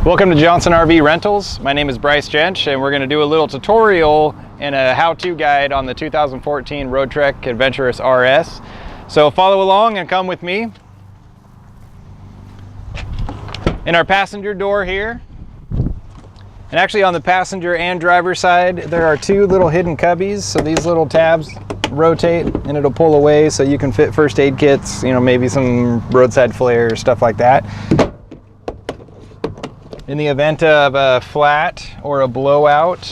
Welcome to Johnson RV Rentals. My name is Bryce Jench, and we're going to do a little tutorial and a how-to guide on the 2014 Roadtrek Adventurous RS. So follow along and come with me. In our passenger door here, and actually on the passenger and driver side, there are two little hidden cubbies. So these little tabs rotate and it'll pull away so you can fit first aid kits, you know, maybe some roadside flares, stuff like that. In the event of a flat or a blowout,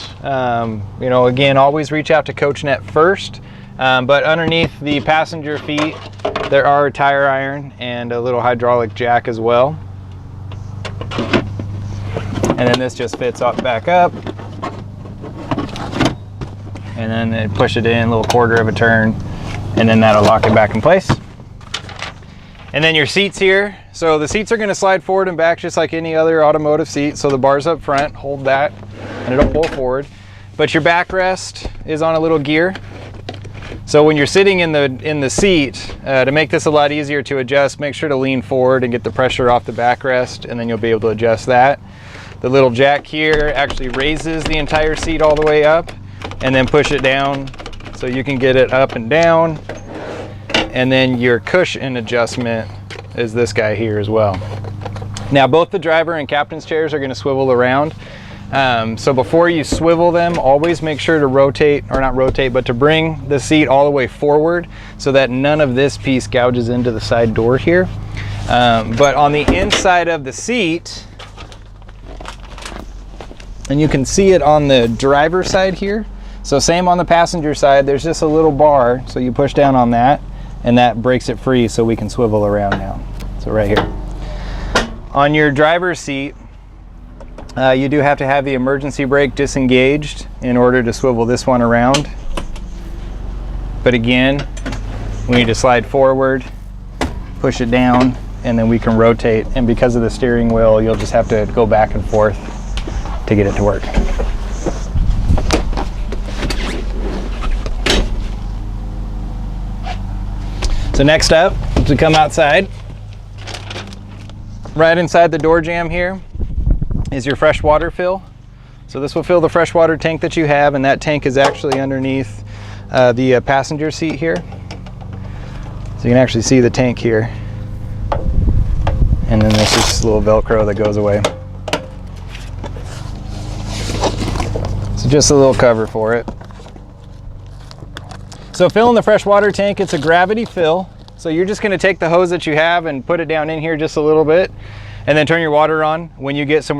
you know, again, always reach out to CoachNet first. But underneath the passenger feet, there are a tire iron and a little hydraulic jack as well. And then this just fits up back up. And then they push it in a little quarter of a turn, and then that'll lock it back in place. And then your seats here. So the seats are going to slide forward and back just like any other automotive seat. So the bars up front hold that and it'll pull forward. But your backrest is on a little gear. So when you're sitting in the seat, to make this a lot easier to adjust, make sure to lean forward and get the pressure off the backrest, and then you'll be able to adjust that. The little jack here actually raises the entire seat all the way up, and then push it down so you can get it up and down. And then your cushion adjustment is this guy here as well. Now both the driver and captain's chairs are going to swivel around. So before you swivel them, always make sure to rotate, or not rotate, but to bring the seat all the way forward so that none of this piece gouges into the side door here. But on the inside of the seat, and you can see it on the driver's side here. So same on the passenger side, there's just a little bar, so you push down on that and that breaks it free so we can swivel around now. So right here. On your driver's seat, you do have to have the emergency brake disengaged in order to swivel this one around. But again, we need to slide forward, push it down, and then we can rotate. And because of the steering wheel, you'll just have to go back and forth to get it to work. So next up, to come outside, right inside the door jamb here is your freshwater fill. So this will fill the freshwater tank that you have, and that tank is actually underneath the passenger seat here. So you can actually see the tank here. And then there's this little Velcro that goes away. So just a little cover for it. So filling the freshwater tank, it's a gravity fill. So you're just gonna take the hose that you have and put it down in here just a little bit, and then turn your water on. When you get some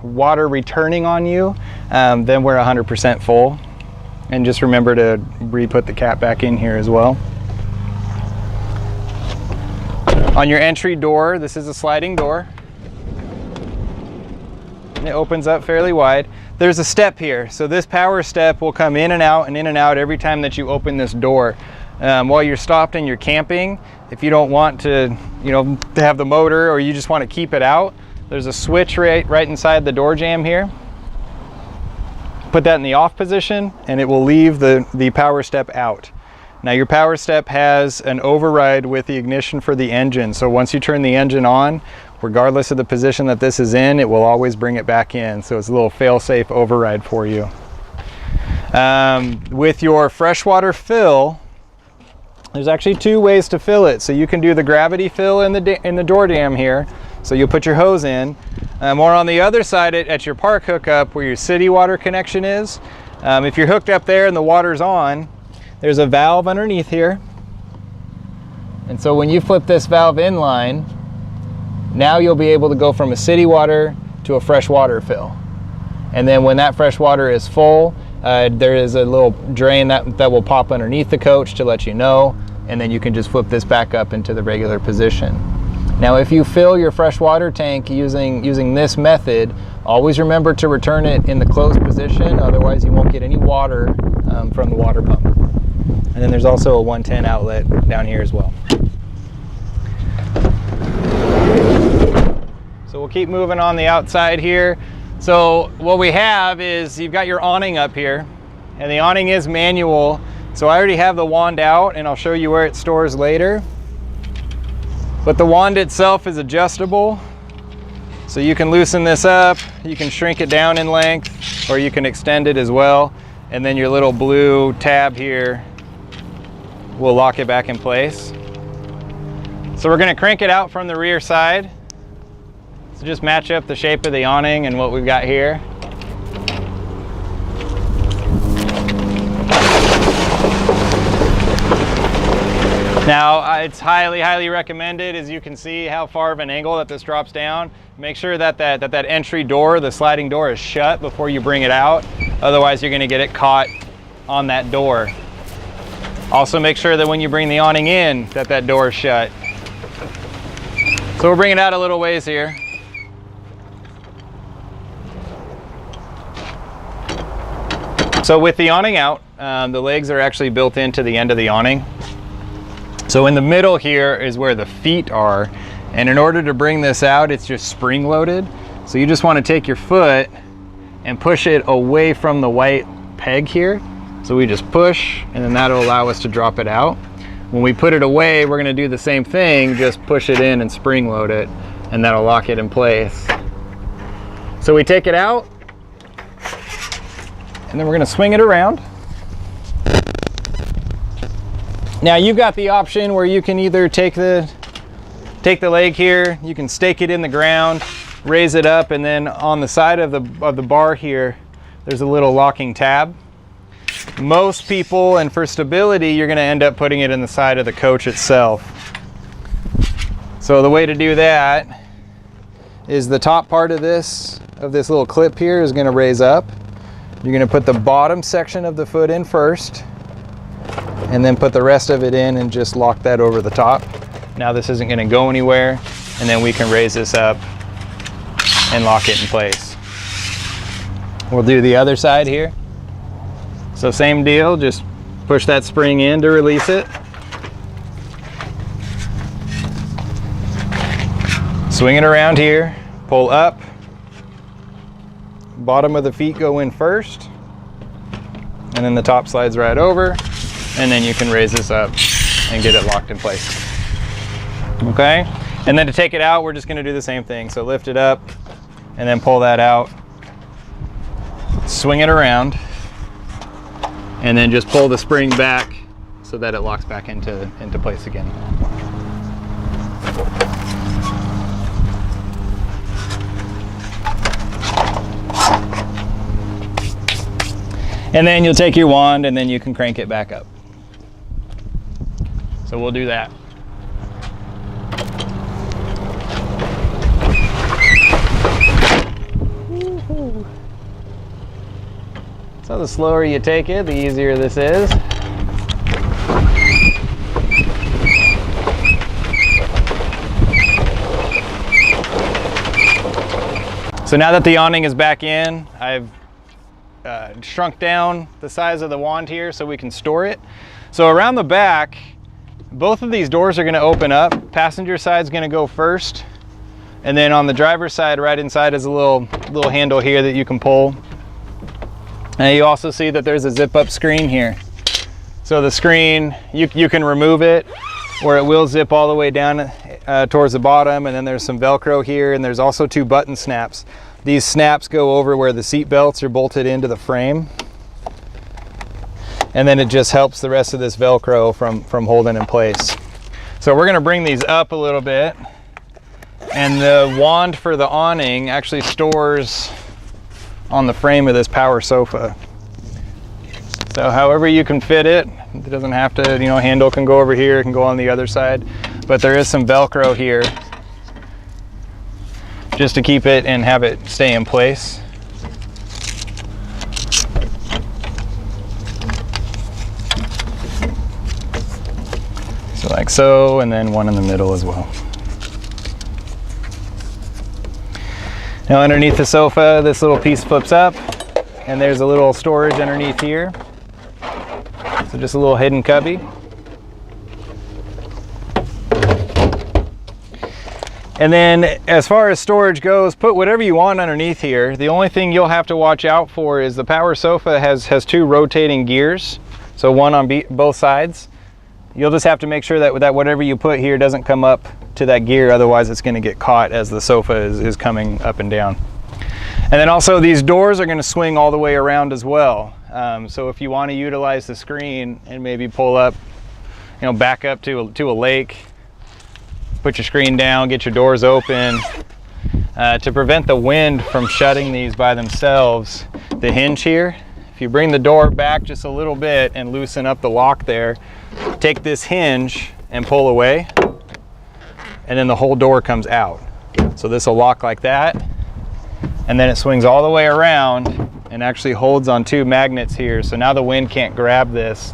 water returning on you, then we're 100% full. And just remember to re-put the cap back in here as well. On your entry door, this is a sliding door. And it opens up fairly wide. There's a step here, so this power step will come in and out every time that you open this door. While you're stopped and you're camping, if you don't want to, you know, to have the motor, or you just want to keep it out, there's a switch right inside the door jamb here. Put that in the off position and it will leave the power step out. Now your power step has an override with the ignition for the engine, so once you turn the engine on, regardless of the position that this is in, it will always bring it back in. So it's a little fail-safe override for you. With your freshwater fill, there's actually two ways to fill it. So you can do the gravity fill in the door jamb here. So you'll put your hose in. Or on the other side at your park hookup where your city water connection is, if you're hooked up there and the water's on, there's a valve underneath here. And so when you flip this valve in line, now you'll be able to go from a city water to a freshwater fill. And then when that fresh water is full, there is a little drain that will pop underneath the coach to let you know, and then you can just flip this back up into the regular position. Now if you fill your freshwater tank using this method, always remember to return it in the closed position, otherwise you won't get any water from the water pump. And then there's also a 110 outlet down here as well. So we'll keep moving on the outside here. So what we have is you've got your awning up here, and the awning is manual. So I already have the wand out, and I'll show you where it stores later. But the wand itself is adjustable. So you can loosen this up, you can shrink it down in length, or you can extend it as well. And then your little blue tab here will lock it back in place. So we're gonna crank it out from the rear side. So just match up the shape of the awning and what we've got here. Now, it's highly recommended, as you can see how far of an angle that this drops down. Make sure that that entry door, the sliding door, is shut before you bring it out. Otherwise, you're gonna get it caught on that door. Also, make sure that when you bring the awning in, that door is shut. So we're bringing it out a little ways here. So with the awning out, the legs are actually built into the end of the awning. So in the middle here is where the feet are. And in order to bring this out, it's just spring loaded. So you just want to take your foot and push it away from the white peg here. So we just push, and then that'll allow us to drop it out. When we put it away, we're going to do the same thing, just push it in and spring load it, and that'll lock it in place. So we take it out, and then we're going to swing it around. Now you've got the option where you can either take the leg here, you can stake it in the ground, raise it up, and then on the side of the bar here, there's a little locking tab. Most people, and for stability, you're going to end up putting it in the side of the coach itself. So the way to do that is the top part of this little clip here is going to raise up. You're going to put the bottom section of the foot in first, and then put the rest of it in and just lock that over the top. Now this isn't going to go anywhere, and then we can raise this up and lock it in place. We'll do the other side here. So same deal, just push that spring in to release it. Swing it around here, pull up. Bottom of the feet go in first, and then the top slides right over. And then you can raise this up and get it locked in place. Okay? And then to take it out, we're just gonna do the same thing. So lift it up and then pull that out. Swing it around and then just pull the spring back so that it locks back into place again. And then you'll take your wand and then you can crank it back up. So we'll do that. So the slower you take it, the easier this is. So now that the awning is back in, I've shrunk down the size of the wand here so we can store it. So around the back, both of these doors are going to open up. Passenger side is going to go first, and then on the driver's side, right inside, is a little handle here that you can pull. And you also see that there's a zip-up screen here. So the screen, you can remove it, or it will zip all the way down towards the bottom. And then there's some Velcro here, and there's also 2 button snaps. These snaps go over where the seat belts are bolted into the frame. And then it just helps the rest of this Velcro from holding in place. So we're gonna bring these up a little bit. And the wand for the awning actually stores on the frame of this power sofa. So however you can fit it, it doesn't have to, handle can go over here, it can go on the other side. But there is some Velcro here just to keep it and have it stay in place. So like so, and then one in the middle as well. Now underneath the sofa, this little piece flips up, and there's a little storage underneath here. So just a little hidden cubby. And then as far as storage goes, put whatever you want underneath here. The only thing you'll have to watch out for is the power sofa has 2 rotating gears, so one on both sides. You'll just have to make sure that whatever you put here doesn't come up to that gear, otherwise it's going to get caught as the sofa is coming up and down. And then also these doors are going to swing all the way around as well. So if you want to utilize the screen and maybe pull up, you know, back up to a lake, put your screen down, get your doors open. To prevent the wind from shutting these by themselves, the hinge here, if you bring the door back just a little bit and loosen up the lock there, take this hinge and pull away, and then the whole door comes out. So this will lock like that, and then it swings all the way around and actually holds on 2 magnets here. So now the wind can't grab this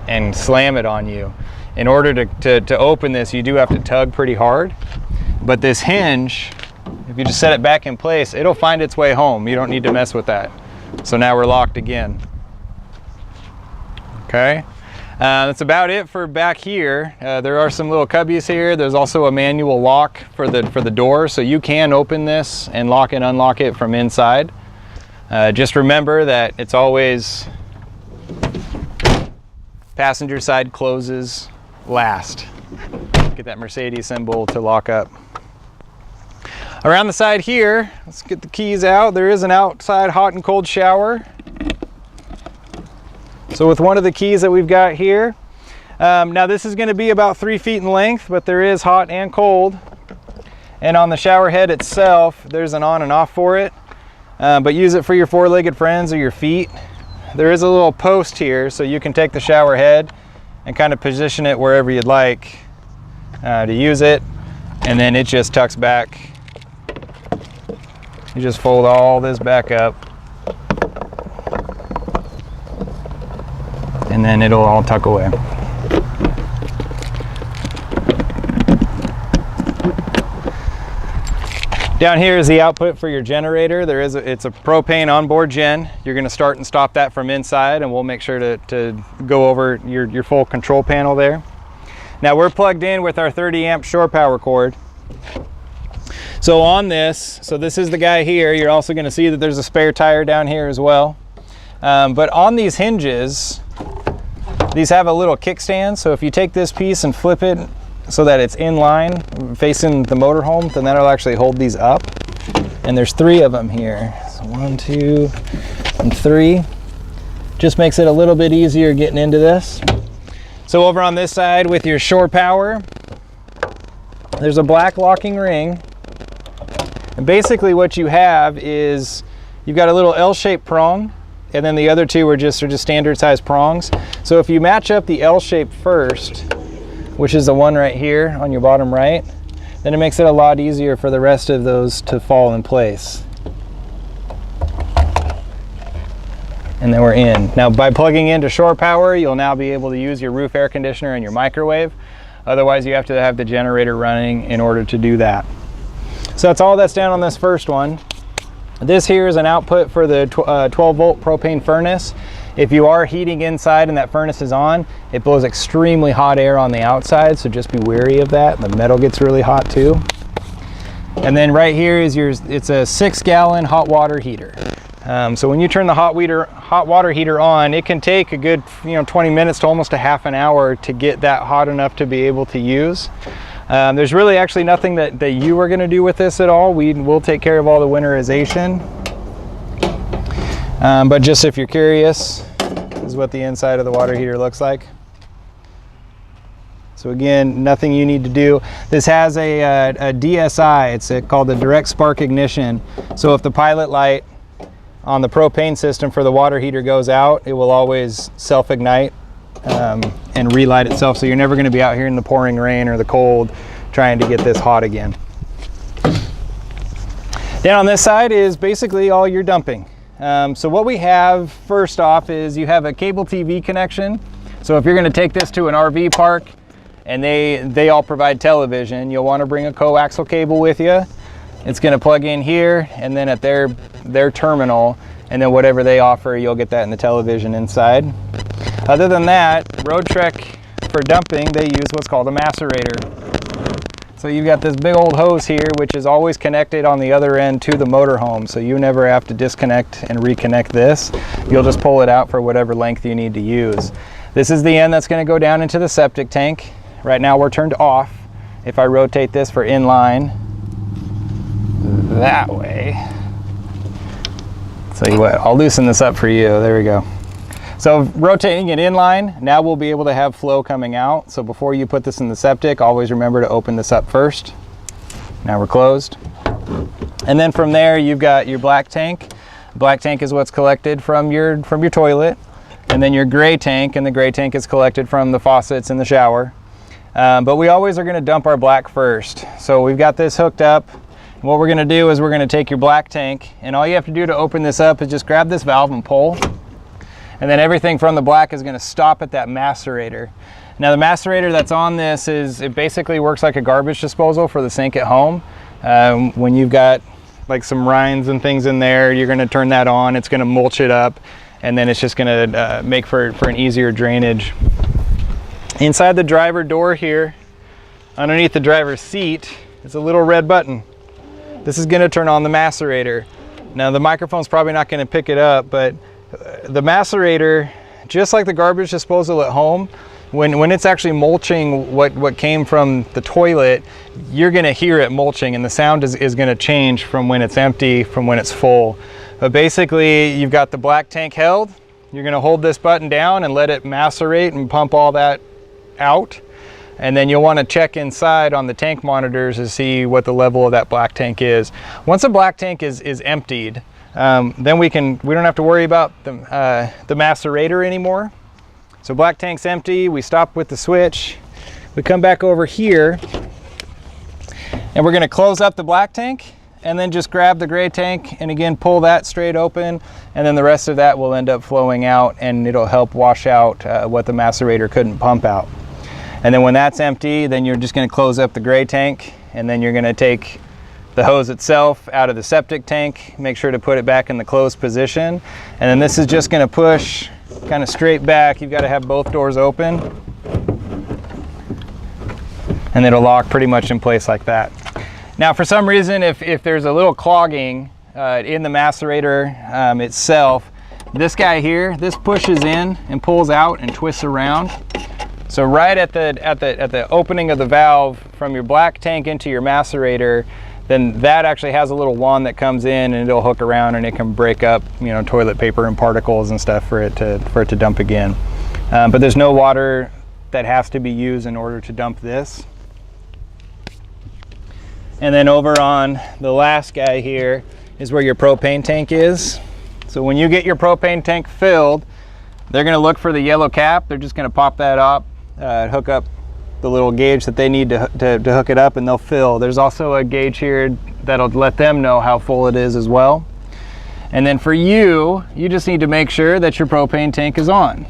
and slam it on you. In order to open this, you do have to tug pretty hard, but this hinge, if you just set it back in place, it'll find its way home. You don't need to mess with that. So now we're locked again. Okay, that's about it for back here. There are some little cubbies here. There's also a manual lock for the door, so you can open this and lock and unlock it from inside. Just remember that it's always passenger side closes last. Get that Mercedes symbol to lock up. Around the side here, let's get the keys out. There is an outside hot and cold shower. So with one of the keys that we've got here, now this is going to be about 3 feet in length, but there is hot and cold. And on the shower head itself, there's an on and off for it, but use it for your 4-legged friends or your feet. There is a little post here, so you can take the shower head and kind of position it wherever you'd like to use it, and then it just tucks back. You just fold all this back up, and then it'll all tuck away. Down here is the output for your generator. It's a propane onboard gen. You're going to start and stop that from inside, and we'll make sure to go over your full control panel there. Now we're plugged in with our 30 amp shore power cord. So on this, so this is the guy here. You're also going to see that there's a spare tire down here as well. But on these hinges, these have a little kickstand. So if you take this piece and flip it so that it's in line facing the motorhome, then that'll actually hold these up. And there's 3 of them here. So 1, 2, and 3. Just makes it a little bit easier getting into this. So over on this side with your shore power, there's a black locking ring. And basically what you have is you've got a little L-shaped prong, and then the other 2 are just standard size prongs. So if you match up the L-shape first, which is the one right here on your bottom right, then it makes it a lot easier for the rest of those to fall in place. And then we're in. Now by plugging into shore power, you'll now be able to use your roof air conditioner and your microwave. Otherwise you have to have the generator running in order to do that. So that's all that's down on this first one. This here is an output for the 12 volt propane furnace. If you are heating inside and that furnace is on, it blows extremely hot air on the outside, so just be wary of that. The metal gets really hot too. And then right here is it's a 6-gallon hot water heater. So when you turn the hot water heater on, it can take a good 20 minutes to almost a half an hour to get that hot enough to be able to use. There's really actually nothing that you are going to do with this at all. We'll take care of all the winterization. But just if you're curious, this is what the inside of the water heater looks like. So again, nothing you need to do. This has a DSI, it's called the direct spark ignition. So if the pilot light on the propane system for the water heater goes out, it will always self-ignite and relight itself. So you're never going to be out here in the pouring rain or the cold trying to get this hot again. Down on this side is basically all your dumping. So what we have first off is you have a cable TV connection. So if you're going to take this to an RV park and they all provide television, you'll want to bring a coaxial cable with you. It's going to plug in here and then at their terminal, and then whatever they offer, you'll get that in the television inside. Other than that, Roadtrek for dumping, they use what's called a macerator. So you've got this big old hose here, which is always connected on the other end to the motorhome. So you never have to disconnect and reconnect this. You'll just pull it out for whatever length you need to use. This is the end that's going to go down into the septic tank. Right now we're turned off. if I rotate this for inline that way, tell you what, I'll loosen this up for you. There we go. So rotating it inline, now we'll be able to have flow coming out. So before you put this in the septic, always remember to open this up first. Now we're closed. And then from there, you've got your black tank. Black tank is what's collected from your toilet. And then your gray tank, and the gray tank is collected from the faucets in the shower. But we always are gonna dump our black first. So we've got this hooked up. And what we're gonna do is we're gonna take your black tank, and all you have to do to open this up is just grab this valve and pull. And then everything from the black is gonna stop at that macerator. Now the macerator that's on this it basically works like a garbage disposal for the sink at home. When you've got like some rinds and things in there, you're gonna turn that on, it's gonna mulch it up, and then it's just gonna make for an easier drainage. Inside the driver door here, underneath the driver's seat, is a little red button. This is gonna turn on the macerator. Now the microphone's probably not gonna pick it up, but the macerator, just like the garbage disposal at home, when it's actually mulching what came from the toilet, you're gonna hear it mulching, and the sound is gonna change from when it's empty, from when it's full. But basically, you've got the black tank held, you're gonna hold this button down and let it macerate and pump all that out. And then you'll wanna check inside on the tank monitors to see what the level of that black tank is. Once a black tank is emptied, then we don't have to worry about the macerator anymore. So black tank's empty, we stop with the switch, we come back over here, and we're gonna close up the black tank, and then just grab the gray tank, and again, pull that straight open, and then the rest of that will end up flowing out, and it'll help wash out what the macerator couldn't pump out. And then when that's empty, then you're just gonna close up the gray tank, and then you're gonna take the hose itself out of the septic tank, make sure to put it back in the closed position. And then this is just gonna push kind of straight back. You've got to have both doors open, and it'll lock pretty much in place like that. Now for some reason, if there's a little clogging in the macerator itself, this guy here, this pushes in and pulls out and twists around. So right at the opening of the valve from your black tank into your macerator, then that actually has a little wand that comes in, and it'll hook around, and it can break up, toilet paper and particles and stuff for it to dump again. But there's no water that has to be used in order to dump this. And then over on the last guy here is where your propane tank is. So when you get your propane tank filled, they're gonna look for the yellow cap. They're just gonna pop that up, hook up the little gauge that they need to hook it up, and they'll fill. There's also a gauge here that'll let them know how full it is as well. And then for you just need to make sure that your propane tank is on.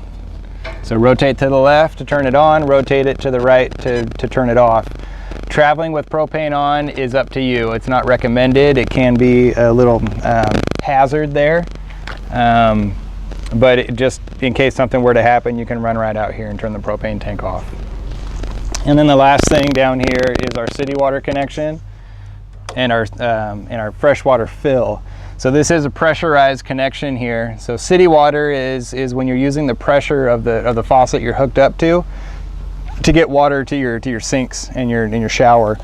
So rotate to the left to turn it on, rotate it to the right to turn it off. Traveling with propane on is up to you. It's not recommended. It can be a little hazard there. But just in case something were to happen, you can run right out here and turn the propane tank off. And then the last thing down here is our city water connection and our freshwater fill. So this is a pressurized connection here. So city water is when you're using the pressure of the faucet you're hooked up to get water to your sinks and your shower.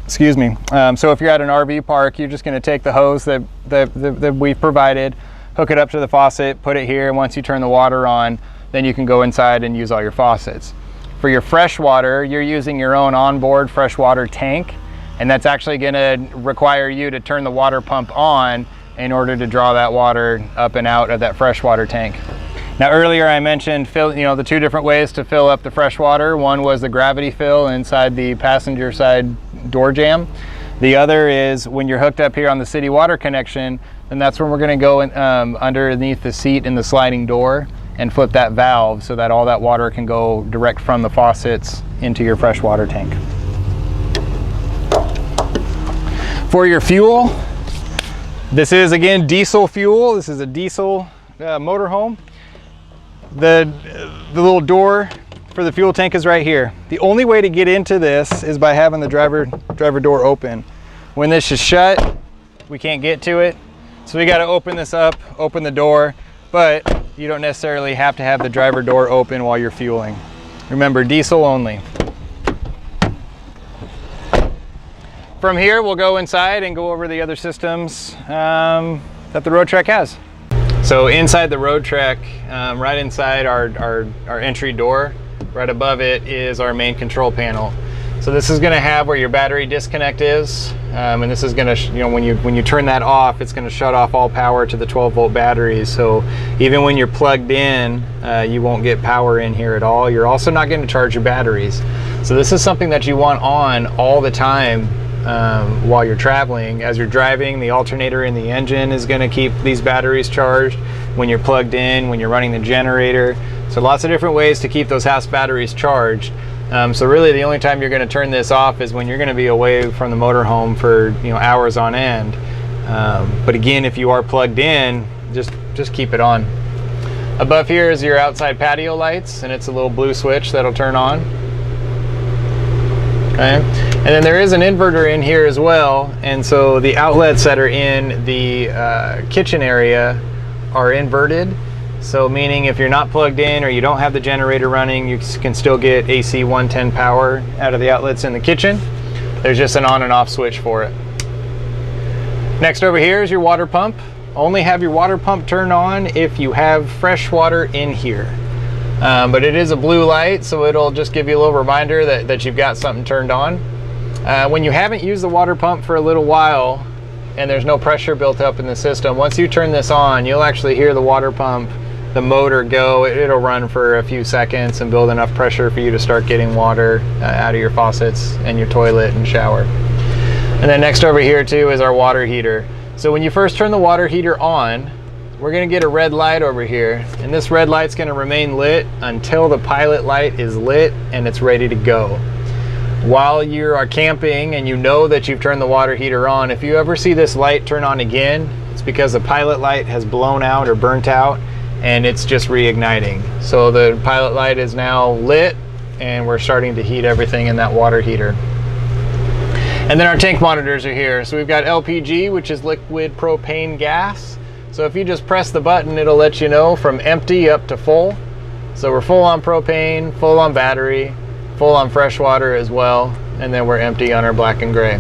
Excuse me. So if you're at an RV park, you're just going to take the hose that we've provided, hook it up to the faucet, put it here, and once you turn the water on, then you can go inside and use all your faucets. For your freshwater, you're using your own onboard freshwater tank, and that's actually going to require you to turn the water pump on in order to draw that water up and out of that freshwater tank. Now earlier I mentioned the two different ways to fill up the freshwater. One was the gravity fill inside the passenger side door jamb. The other is when you're hooked up here on the city water connection, then that's when we're going to go underneath the seat in the sliding door and flip that valve so that all that water can go direct from the faucets into your freshwater tank. For your fuel, this is again diesel fuel. This is a diesel motorhome. The little door for the fuel tank is right here. The only way to get into this is by having the driver door open. When this is shut, we can't get to it. So we got to open this up, open the door, but you don't necessarily have to have the driver door open while you're fueling. Remember, diesel only. from here, we'll go inside and go over the other systems that the Roadtrek has. So inside the Roadtrek, right inside our entry door, right above it is our main control panel. So this is going to have where your battery disconnect is, and this is going to, when you turn that off, it's going to shut off all power to the 12-volt batteries. So even when you're plugged in, you won't get power in here at all. You're also not going to charge your batteries. So this is something that you want on all the time while you're traveling. As you're driving, the alternator in the engine is going to keep these batteries charged. When you're plugged in, when you're running the generator. So lots of different ways to keep those house batteries charged. So really the only time you're going to turn this off is when you're going to be away from the motorhome for hours on end. But again, if you are plugged in, just keep it on. Above here is your outside patio lights, and it's a little blue switch that'll turn on. Okay. And then there is an inverter in here as well, and so the outlets that are in the kitchen area are inverted. So meaning if you're not plugged in or you don't have the generator running, you can still get AC 110 power out of the outlets in the kitchen. There's just an on and off switch for it. Next over here is your water pump. Only have your water pump turned on if you have fresh water in here. But it is a blue light, so it'll just give you a little reminder that you've got something turned on. When you haven't used the water pump for a little while and there's no pressure built up in the system, once you turn this on, you'll actually hear the water pump, the motor go. It'll run for a few seconds and build enough pressure for you to start getting water out of your faucets and your toilet and shower. And then next over here too is our water heater. So when you first turn the water heater on, we're going to get a red light over here, and this red light's going to remain lit until the pilot light is lit and it's ready to go. While you are camping and you know that you've turned the water heater on, if you ever see this light turn on again, it's because the pilot light has blown out or burnt out and it's just reigniting. So the pilot light is now lit and we're starting to heat everything in that water heater. And then our tank monitors are here. So we've got LPG, which is liquid propane gas. So if you just press the button, it'll let you know from empty up to full. So we're full on propane, full on battery, full on fresh water as well, and then we're empty on our black and gray.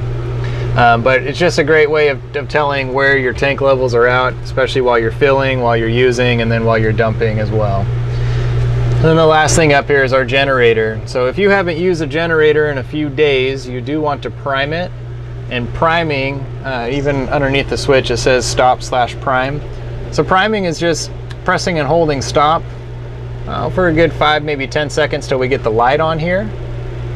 But it's just a great way of telling where your tank levels are at, especially while you're filling, while you're using, and then while you're dumping as well. And then the last thing up here is our generator. So if you haven't used a generator in a few days, you do want to prime it. And priming, even underneath the switch, it says stop/prime. So priming is just pressing and holding stop for a good 5, maybe 10 seconds till we get the light on here.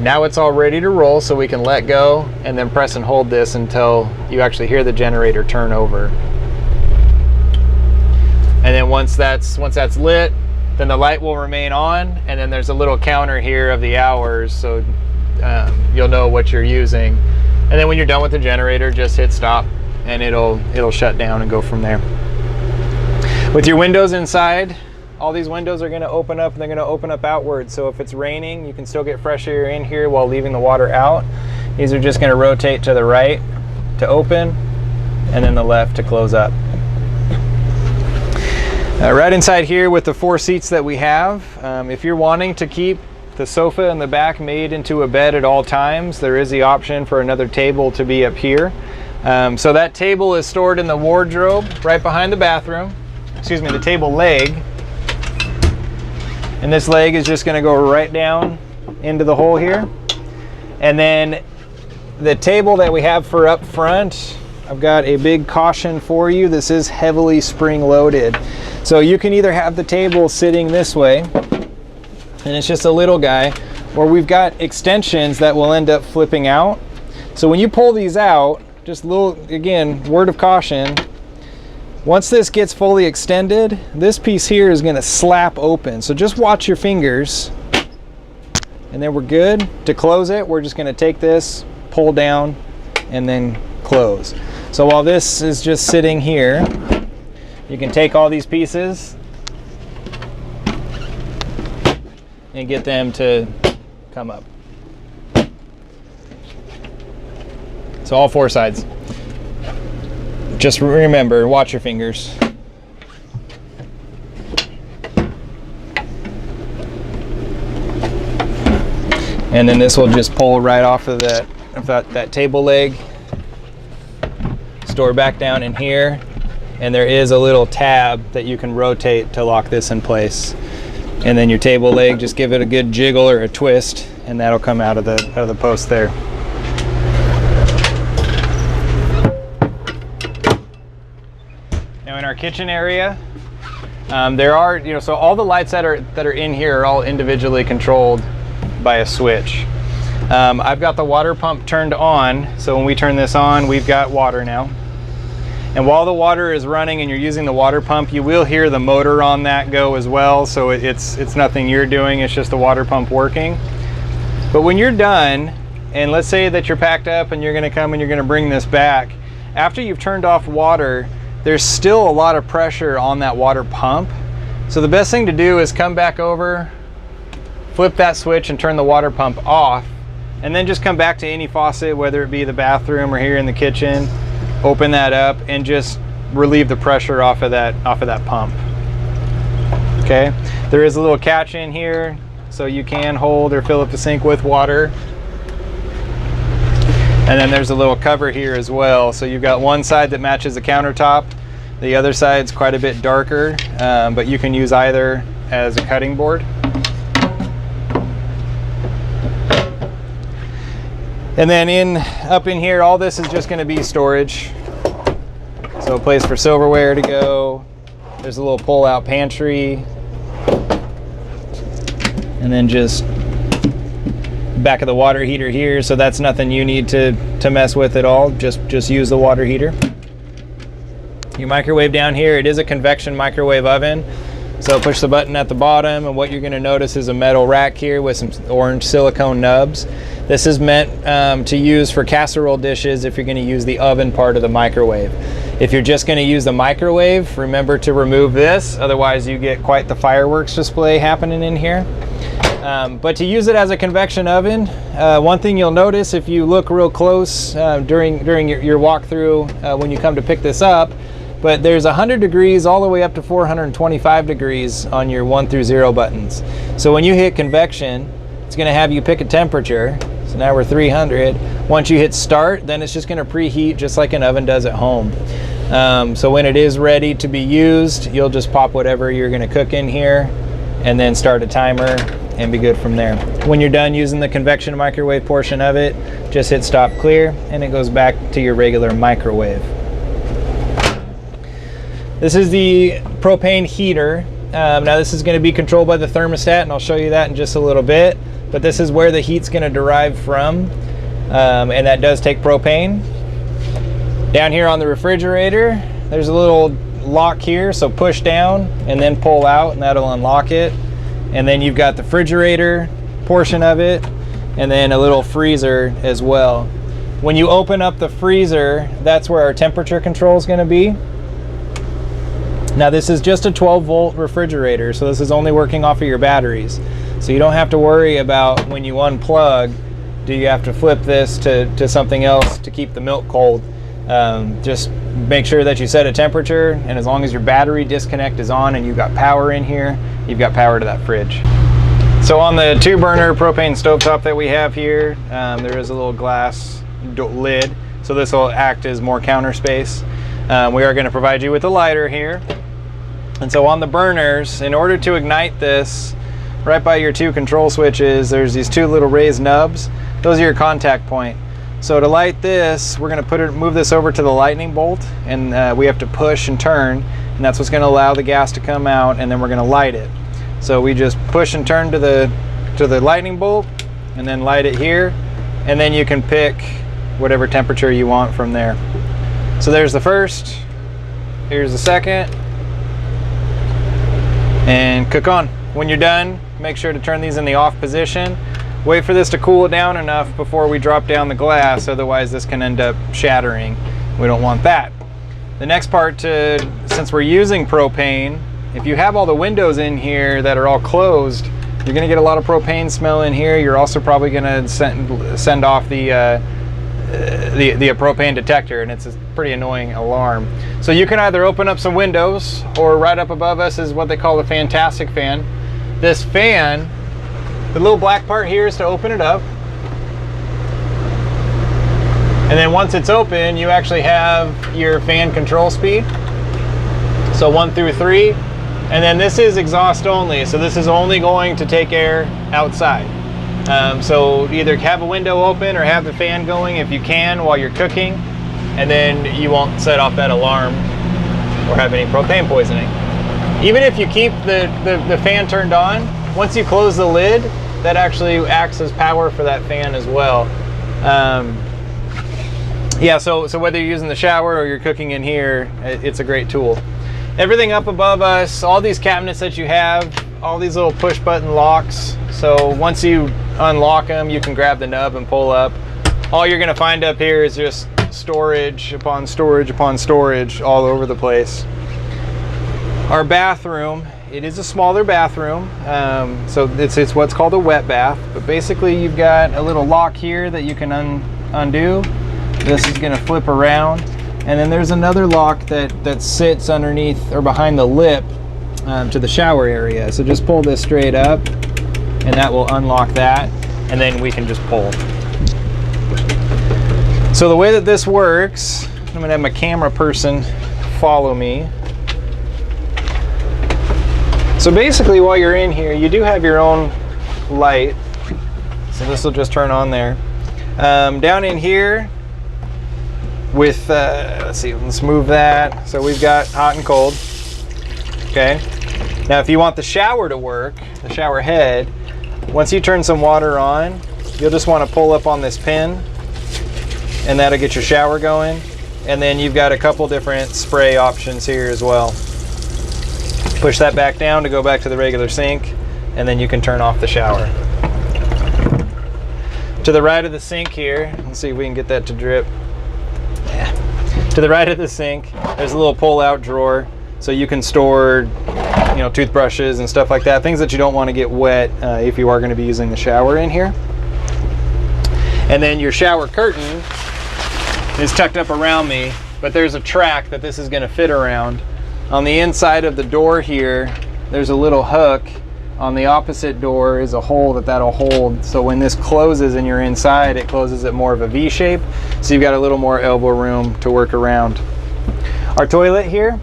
Now it's all ready to roll, so we can let go and then press and hold this until you actually hear the generator turn over. And then once that's lit, then the light will remain on, and then there's a little counter here of the hours, so you'll know what you're using. And then when you're done with the generator, just hit stop and it'll shut down and go from there. With your windows inside, all these windows are going to open up, and they're going to open up outwards. So if it's raining, you can still get fresh air in here while leaving the water out. These are just going to rotate to the right to open, and then the left to close up. Right inside here with the 4 seats that we have, if you're wanting to keep the sofa in the back made into a bed at all times, there is the option for another table to be up here. So that table is stored in the wardrobe right behind the bathroom. Excuse me, the table leg. And this leg is just going to go right down into the hole here. And then the table that we have for up front, I've got a big caution for you. This is heavily spring loaded. So you can either have the table sitting this way, and it's just a little guy, or we've got extensions that will end up flipping out. So when you pull these out, just a little, again, word of caution, once this gets fully extended, this piece here is going to slap open. So just watch your fingers, and then we're good. To close it, we're just going to take this, pull down, and then close. So while this is just sitting here, you can take all these pieces and get them to come up. So all 4 sides. Just remember, watch your fingers. And then this will just pull right off of that table leg door back down in here, and there is a little tab that you can rotate to lock this in place. And then your table leg, just give it a good jiggle or a twist, and that'll come out of the post there. Now in our kitchen area, there are, so all the lights that are in here are all individually controlled by a switch. I've got the water pump turned on, so when we turn this on, we've got water now. And while the water is running and you're using the water pump, you will hear the motor on that go as well, so it's nothing you're doing, it's just the water pump working. But when you're done, and let's say that you're packed up and you're gonna come and you're gonna bring this back, after you've turned off water, there's still a lot of pressure on that water pump. So the best thing to do is come back over, flip that switch and turn the water pump off, and then just come back to any faucet, whether it be the bathroom or here in the kitchen, open that up and just relieve the pressure off of that pump. Okay, there is a little catch in here, so you can hold or fill up the sink with water. And then there's a little cover here as well. So you've got one side that matches the countertop, the other side's quite a bit darker, but you can use either as a cutting board. And then up in here, all this is just going to be storage. So a place for silverware to go. There's a little pull-out pantry. And then just back of the water heater here. So that's nothing you need to mess with at all. Just use the water heater. Your microwave down here, it is a convection microwave oven. So push the button at the bottom, and what you're going to notice is a metal rack here with some orange silicone nubs. This is meant to use for casserole dishes if you're going to use the oven part of the microwave. If you're just going to use the microwave, remember to remove this, otherwise you get quite the fireworks display happening in here. But to use it as a convection oven, one thing you'll notice if you look real close during your walkthrough when you come to pick this up, but there's 100 degrees all the way up to 425 degrees on your 1 through 0 buttons. So when you hit convection, it's going to have you pick a temperature. So now we're 300. Once you hit start, then it's just going to preheat just like an oven does at home. So when it is ready to be used, you'll just pop whatever you're going to cook in here and then start a timer and be good from there. When you're done using the convection microwave portion of it, just hit stop clear and it goes back to your regular microwave. This is the propane heater. Now this is going to be controlled by the thermostat, and I'll show you that in just a little bit, but this is where the heat's going to derive from, and that does take propane. Down here on the refrigerator, there's a little lock here, so push down and then pull out and that'll unlock it. And then you've got the refrigerator portion of it, and then a little freezer as well. When you open up the freezer, that's where our temperature control is going to be. Now this is just a 12-volt refrigerator, so this is only working off of your batteries. So you don't have to worry about when you unplug, do you have to flip this to something else to keep the milk cold. Just make sure that you set a temperature, and as long as your battery disconnect is on and you've got power in here, you've got power to that fridge. So on the 2-burner propane stovetop that we have here, there is a little glass lid, so this will act as more counter space. We are going to provide you with a lighter here. And so on the burners, in order to ignite this, right by your 2 control switches, there's these 2 little raised nubs. Those are your contact point. So to light this, we're going to move this over to the lightning bolt, and we have to push and turn, and that's what's going to allow the gas to come out, and then we're going to light it. So we just push and turn to the lightning bolt, and then light it here, and then you can pick whatever temperature you want from there. So there's the first, here's the second, and cook on. When you're done, make sure to turn these in the off position. Wait for this to cool down enough before we drop down the glass, otherwise this can end up shattering. We don't want that. The next part, since we're using propane, if you have all the windows in here that are all closed, you're gonna get a lot of propane smell in here. You're also probably gonna send off the propane detector, and it's a pretty annoying alarm. So you can either open up some windows, or right up above us is what they call the fantastic fan. This fan, the little black part here is to open it up, and And then once it's open, you actually have your fan control speed. So 1 through 3. And then this is exhaust only. So this is only going to take air outside. So either have a window open or have the fan going if you can while you're cooking. And then you won't set off that alarm or have any propane poisoning. Even if you keep the fan turned on, once you close the lid, that actually acts as power for that fan as well. Yeah, so whether you're using the shower or you're cooking in here, it's a great tool. Everything up above us, all these cabinets that you have, all these little push button locks. So once you unlock them, you can grab the nub and pull up. All you're gonna find up here is just storage upon storage upon storage all over the place. Our bathroom, it is a smaller bathroom. So it's what's called a wet bath, but basically you've got a little lock here that you can undo. This is gonna flip around. And then there's another lock that sits underneath or behind the lip to the shower area. So just pull this straight up and that will unlock that. And then we can just pull. So the way that this works, I'm gonna have my camera person follow me. So basically while you're in here, you do have your own light. So this will just turn on there. Down in here, with let's see, let's move that. So we've got hot and cold. Okay, now if you want the shower to work, the shower head, once you turn some water on, you'll just want to pull up on this pin and that'll get your shower going. And then you've got a couple different spray options here as well. Push that back down to go back to the regular sink, and then you can turn off the shower. To the right of the sink here, let's see if we can get that to drip. To the right of the sink, there's a little pull-out drawer, so you can store, you know, toothbrushes and stuff like that, things that you don't want to get wet if you are going to be using the shower in here. And then your shower curtain is tucked up around me, but there's a track that this is going to fit around. On the inside of the door here, there's a little hook. On the opposite door is a hole that'll hold. So when this closes and you're inside, it closes it more of a V shape. So you've got a little more elbow room to work around. Our toilet here.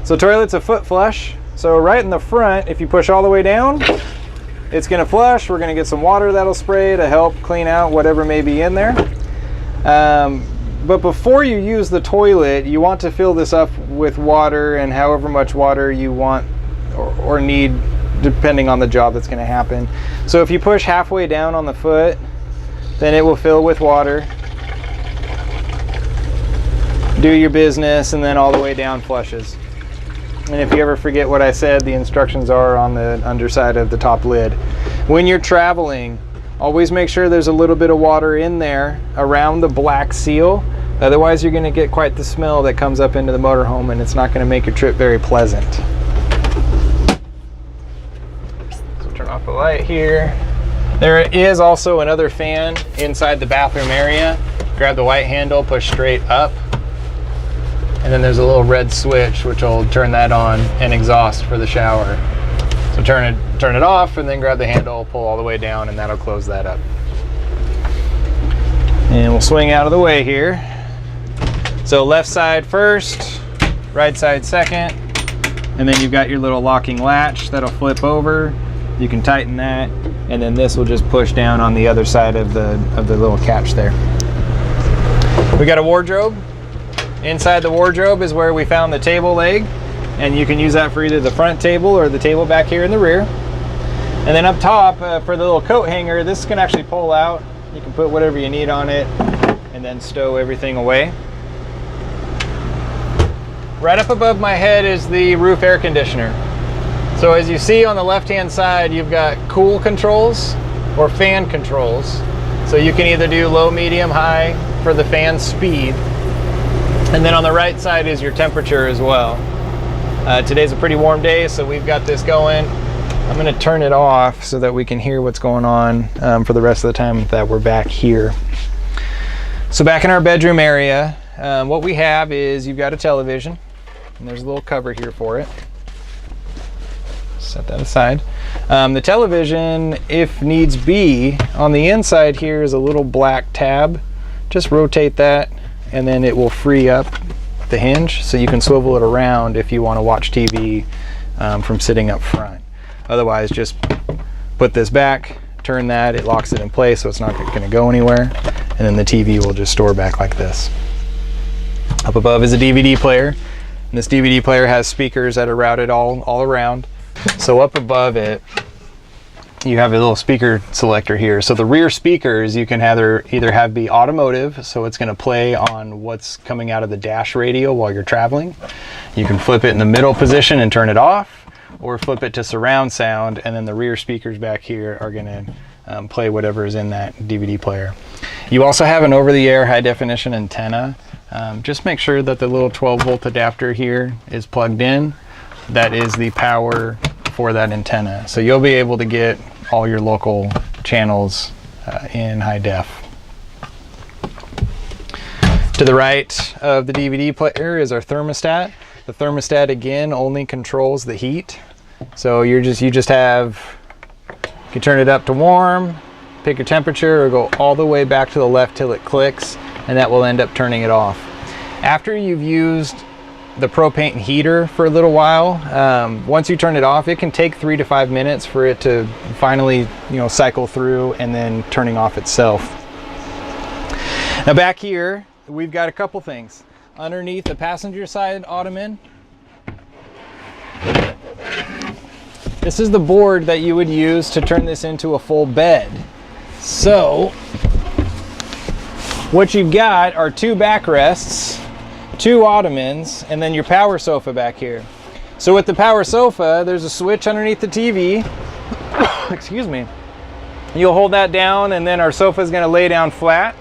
So toilet's a foot flush. So right in the front, if you push all the way down, it's gonna flush. We're gonna get some water that'll spray to help clean out whatever may be in there. But before you use the toilet, you want to fill this up with water, and however much water you want or need, depending on the job that's going to happen. So if you push halfway down on the foot, then it will fill with water, do your business, and then all the way down flushes. And if you ever forget what I said, the instructions are on the underside of the top lid. When you're traveling, always make sure there's a little bit of water in there around the black seal. Otherwise you're going to get quite the smell that comes up into the motorhome, and it's not going to make your trip very pleasant. So turn off the light here. There is also another fan inside the bathroom area. Grab the white handle, push straight up, and then there's a little red switch which will turn that on and exhaust for the shower. So turn it off, and then grab the handle, pull all the way down, and that'll close that up. And we'll swing out of the way here. So left side first, right side second, and then you've got your little locking latch that'll flip over. You can tighten that, and then this will just push down on the other side of the little catch there. We got a wardrobe. Inside the wardrobe is where we found the table leg, and you can use that for either the front table or the table back here in the rear. And then up top, for the little coat hanger, this can actually pull out. You can put whatever you need on it and then stow everything away. Right up above my head is the roof air conditioner. So as you see on the left-hand side, you've got cool controls or fan controls. So you can either do low, medium, high for the fan speed. And then on the right side is your temperature as well. Today's a pretty warm day, so we've got this going. I'm going to turn it off so that we can hear what's going on for the rest of the time that we're back here. So back in our bedroom area, what we have is you've got a television, and there's a little cover here for it. Set that aside. The television, if needs be, on the inside here is a little black tab. Just rotate that and then it will free up the hinge so you can swivel it around if you want to watch TV from sitting up front. Otherwise, just put this back, turn that, it locks it in place so it's not going to go anywhere, and then the TV will just store back like this. Up above is a DVD player, and this DVD player has speakers that are routed all around. So up above it, you have a little speaker selector here. So the rear speakers you can either have be automotive, so it's going to play on what's coming out of the dash radio while you're traveling. You can flip it in the middle position and turn it off, or flip it to surround sound, and then the rear speakers back here are going to play whatever is in that DVD player. You also have an over-the-air high-definition antenna. Just make sure that the little 12-volt adapter here is plugged in. That is the power for that antenna. So you'll be able to get all your local channels in high def. To the right of the DVD player is our thermostat. The thermostat again only controls the heat. So you can turn it up to warm, pick your temperature, or go all the way back to the left till it clicks, and that will end up turning it off. After you've used the propane heater for a little while, once you turn it off, it can take 3 to 5 minutes for it to finally, cycle through and then turning off itself. Now back here, we've got a couple things. Underneath the passenger side ottoman, this is the board that you would use to turn this into a full bed. So what you've got are 2 backrests, 2 ottomans, and then your power sofa back here. So with the power sofa, there's a switch underneath the TV. Excuse me. You'll hold that down, and then our sofa is going to lay down flat,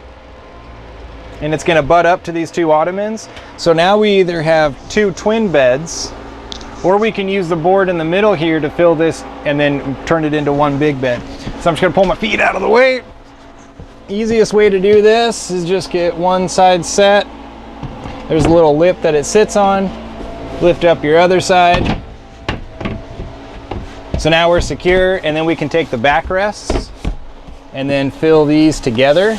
and it's going to butt up to these 2 ottomans. So now we either have 2 twin beds, or we can use the board in the middle here to fill this and then turn it into 1 big bed. So I'm just going to pull my feet out of the way. Easiest way to do this is just get one side set. There's a little lip that it sits on. Lift up your other side. So now we're secure, and then we can take the backrests and then fill these together.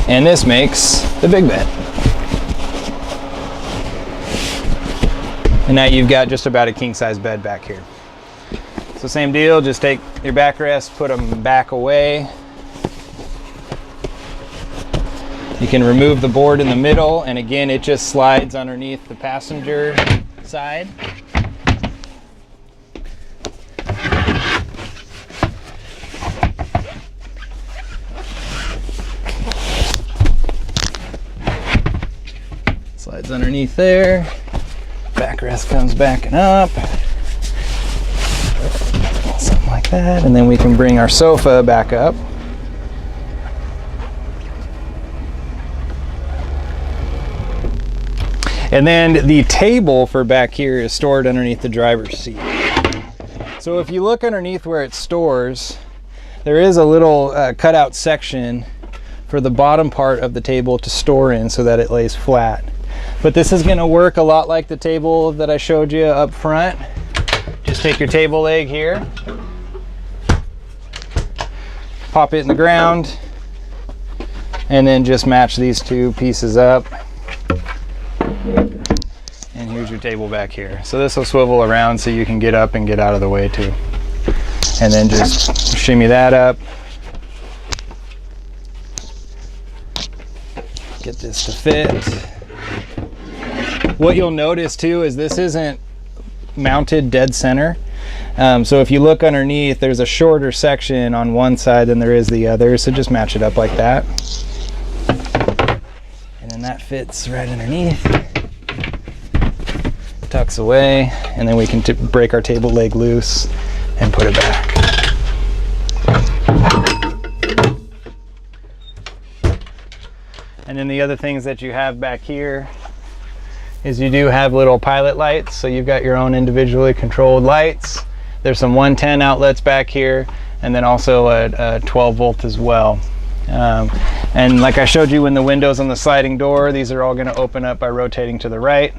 And this makes the big bed. And now you've got just about a king-size bed back here. So same deal, just take your backrests, put them back away. You can remove the board in the middle, and again, it just slides underneath the passenger side. Slides underneath there. Backrest comes backing up. Something like that, and then we can bring our sofa back up. And then the table for back here is stored underneath the driver's seat. So if you look underneath where it stores, there is a little cutout section for the bottom part of the table to store in so that it lays flat. But this is going to work a lot like the table that I showed you up front. Just take your table leg here, pop it in the ground, and then just match these 2 pieces up. And here's your table back here. So this will swivel around so you can get up and get out of the way too. And then just shimmy that up. Get this to fit. What you'll notice too is this isn't mounted dead center. So if you look underneath, there's a shorter section on one side than there is the other. So just match it up like that. And then that fits right underneath. Tucks away, and then we can break our table leg loose and put it back. And then the other things that you have back here is you do have little pilot lights, so you've got your own individually controlled lights. There's some 110 outlets back here, and then also a 12 volt as well. And like I showed you in the windows on the sliding door, these are all going to open up by rotating to the right.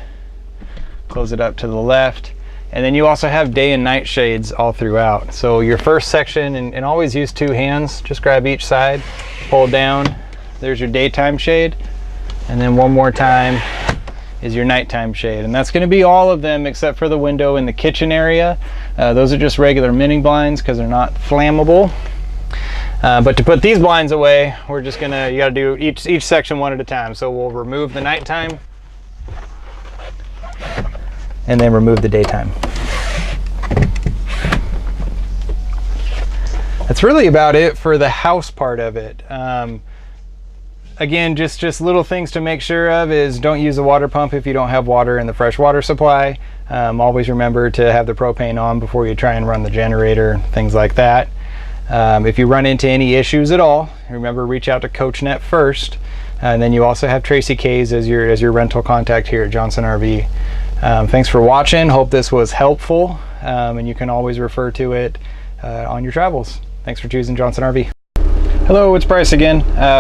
Close it up to the left. And then you also have day and night shades all throughout. So your first section, and always use 2 hands, just grab each side, pull down, there's your daytime shade. And then one more time is your nighttime shade. And that's gonna be all of them except for the window in the kitchen area. Those are just regular mini blinds because they're not flammable. But to put these blinds away, we're just gonna, you gotta do each section one at a time. So we'll remove the nighttime and then remove the daytime. That's really about it for the house part of it. Again, just little things to make sure of is don't use a water pump if you don't have water in the fresh water supply. Always remember to have the propane on before you try and run the generator, things like that. If you run into any issues at all, remember reach out to CoachNet first. And then you also have Tracy Kays as your rental contact here at Johnson RV. Thanks for watching. Hope this was helpful, and you can always refer to it on your travels. Thanks for choosing Johnson RV. Hello, it's Bryce again.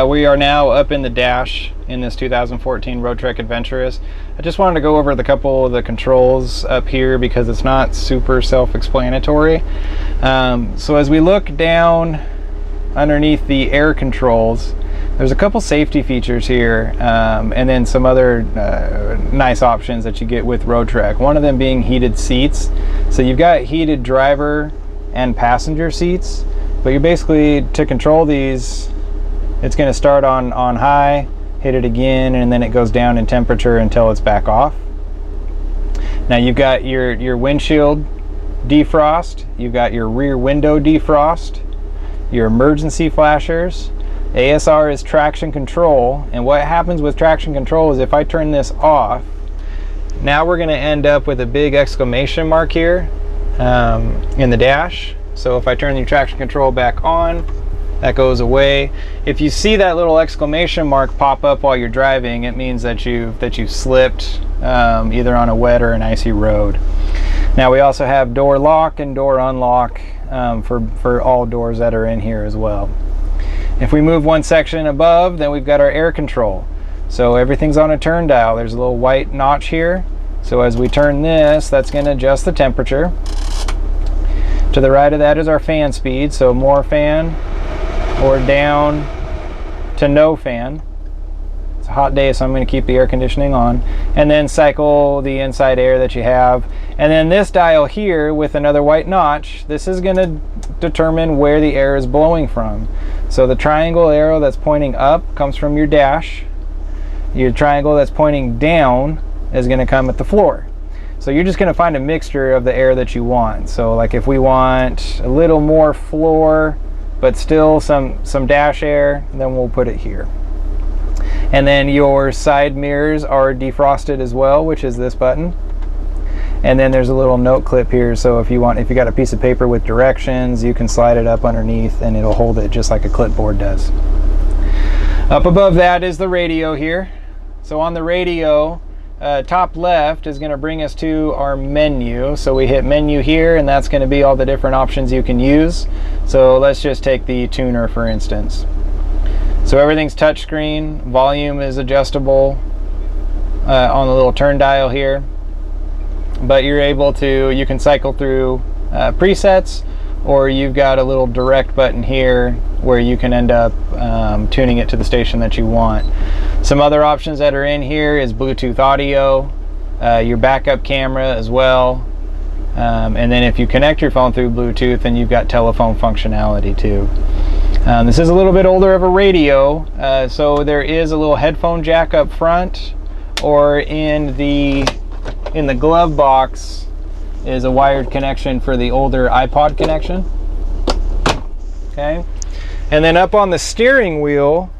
We are now up in the dash in this 2014 Roadtrek Adventurous. I just wanted to go over the couple of the controls up here because it's not super self-explanatory. So as we look down underneath the air controls, there's a couple safety features here, and then some other nice options that you get with Roadtrek. One of them being heated seats. So you've got heated driver and passenger seats, but you're basically, to control these, it's going to start on high, hit it again, and then it goes down in temperature until it's back off. Now you've got your windshield defrost, you've got your rear window defrost, your emergency flashers. ASR is traction control, and what happens with traction control is if I turn this off, now we're going to end up with a big exclamation mark here in the dash. So if I turn the traction control back on, that goes away. If you see that little exclamation mark pop up while you're driving, it means that you've slipped either on a wet or an icy road. Now we also have door lock and door unlock for all doors that are in here as well. If we move one section above, then we've got our air control. So everything's on a turn dial. There's a little white notch here. So as we turn this, that's going to adjust the temperature. To the right of that is our fan speed. So more fan or down to no fan. It's a hot day, so I'm going to keep the air conditioning on. And then cycle the inside air that you have. And then this dial here with another white notch, this is going to determine where the air is blowing from. So the triangle arrow that's pointing up comes from your dash. Your triangle that's pointing down is going to come at the floor. So you're just going to find a mixture of the air that you want. So like if we want a little more floor but still some dash air, then we'll put it here. And then your side mirrors are defrosted as well, which is this button. And then there's a little note clip here, so if you got a piece of paper with directions, you can slide it up underneath and it'll hold it just like a clipboard does. Up above that is the radio here. So on the radio, top left is going to bring us to our menu. So we hit menu here, and that's going to be all the different options you can use. So let's just take the tuner for instance. So everything's touchscreen, volume is adjustable on the little turn dial here. But you're able to, you can cycle through presets, or you've got a little direct button here where you can end up tuning it to the station that you want. Some other options that are in here is Bluetooth audio, your backup camera as well, and then if you connect your phone through Bluetooth, then you've got telephone functionality too. This is a little bit older of a radio, so there is a little headphone jack up front, or in the glove box is a wired connection for the older iPod connection. Okay, and then up on the steering wheel,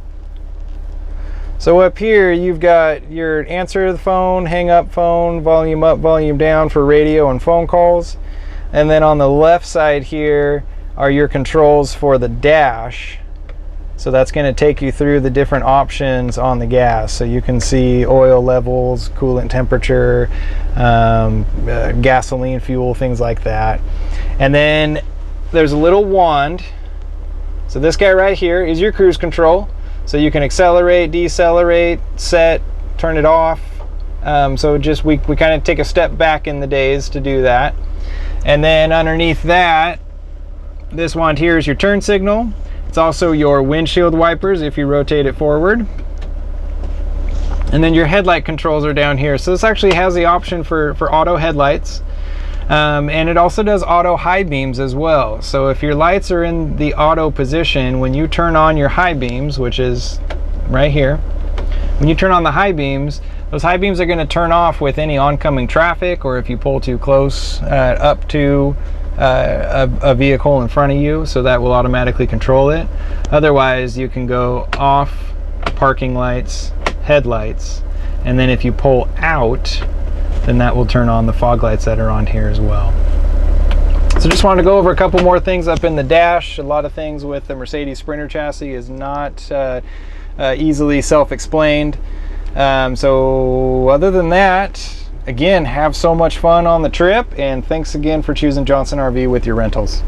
so up here you've got your answer the phone, hang up phone, volume up, volume down for radio and phone calls. And then on the left side here are your controls for the dash. So that's going to take you through the different options on the gas. So you can see oil levels, coolant temperature, gasoline, fuel, things like that. And then there's a little wand. So this guy right here is your cruise control. So you can accelerate, decelerate, set, turn it off, So just we kind of take a step back in the days to do that. And then underneath that, this wand here is your turn signal. It's also your windshield wipers if you rotate it forward. And then your headlight controls are down here. So this actually has the option for auto headlights. And it also does auto high beams as well. So if your lights are in the auto position, when you turn on your high beams, which is right here, when you turn on the high beams, those high beams are going to turn off with any oncoming traffic, or if you pull too close up to a vehicle in front of you, so that will automatically control it. Otherwise, you can go off parking lights, headlights, and then if you pull out, then that will turn on the fog lights that are on here as well. So just wanted to go over a couple more things up in the dash. A lot of things with the Mercedes Sprinter chassis is not easily self-explained. So other than that, again, have so much fun on the trip, and thanks again for choosing Johnson RV with your rentals.